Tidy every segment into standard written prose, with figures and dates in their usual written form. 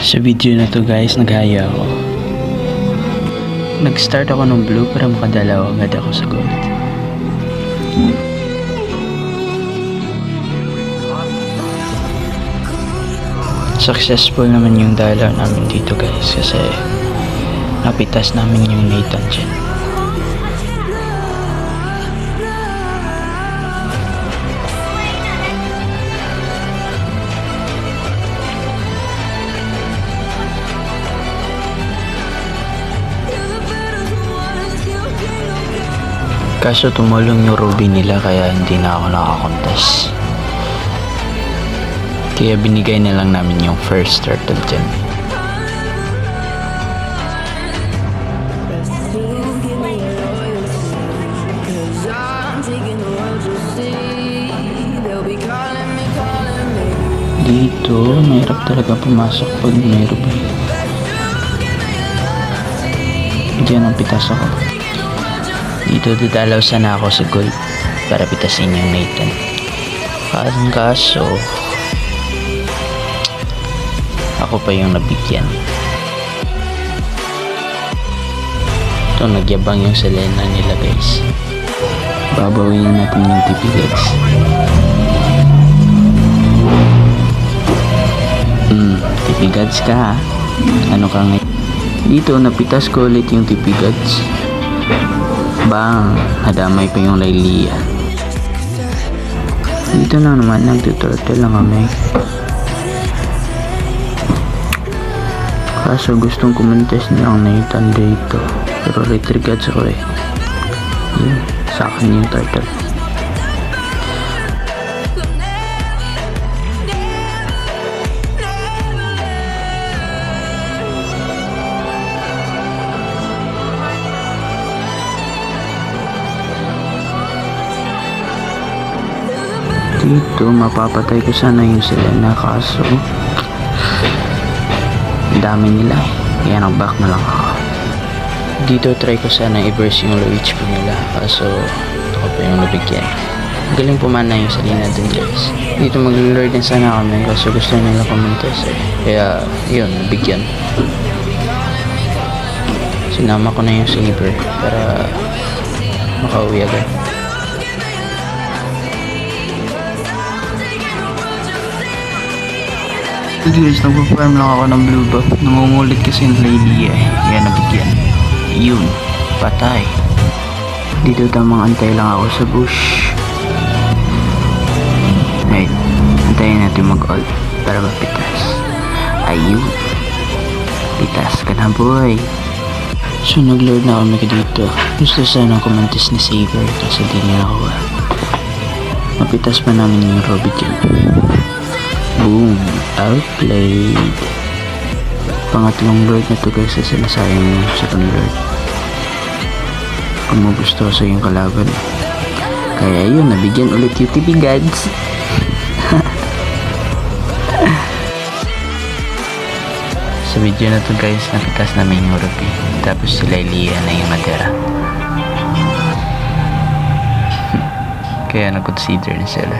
Sa video na to guys, naghaya ako. Nag-start ako ng blue para makadalaw agad ako sa gold. Successful naman yung dalaw namin dito guys kasi napitas namin yung Nathan dyan. Kaso tumulong yung ruby nila kaya hindi na ako nakakontes. Kaya binigay na lang namin yung first turtle dyan. Dito, mahirap talaga pumasok pag may ruby. Diyan ang pitas ako. Dito dadalaw sana ako sa gold para pitasin yung Nathan. Kaso ako pa yung nabigyan. Ito nagyabang yung Selena nila guys. Babawin natin yung tipigads. Tipigads ka ha. Ano ka ngayon? Dito napitas ko ulit yung tipigads. Bang, nadamay pa yung Lailia. Dito lang naman, nagtuturtle lang kami. Kaso gustong kumontes nilang Nathan dito. Pero retrigads ako eh. Yun, sa akin yung turtle. Dito mapapatay ko sana yung Selena kaso dami nila eh, kaya nag-back na lang ako. Dito try ko sana i-burst yung low HP nila kaso ako pa yung nabigyan. Galing pumana yung Selena dun guys. Dito mag-lord din sana kami kaso gusto nila kumontes eh, kaya yun, nabigyan. Sinama ko na yung saber para makauwi agad. Guys, nagpa-farm lang ako ng blue buff. Nangungulit kasi yung Lailia eh. Kaya nabigyan. Yun. Patay. Dito tamang antay lang ako sa bush. Right. Antayin natin mag-ult para mapitas. Ayun. Pitas ka na boy. So nag-lord na kami dito. Gusto sana kumantis ni Saber kasi di niya ako. Mapitas pa namin yung Ruby dyan. Boom! Outplayed! Pangatlong lord na to guys kasi nasayang yung second lord. Kung magusto sa yung kalaban. Kaya yun, nabigyan ulit yung tipigads. Sa video na to guys, napitas namin yung ruby. Tapos si Lailia na yung natira. Kaya na-consider na sila.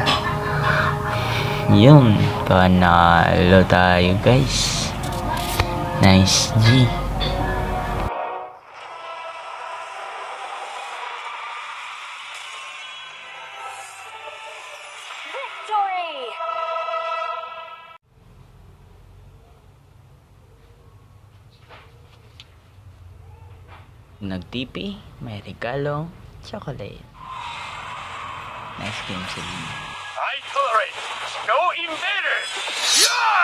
Yun, panalo tayo guys. Nice G. Victory! Nag-TP, may regalo, chocolate. Nice game sa inyo. I tolerate no invaders! Yeah!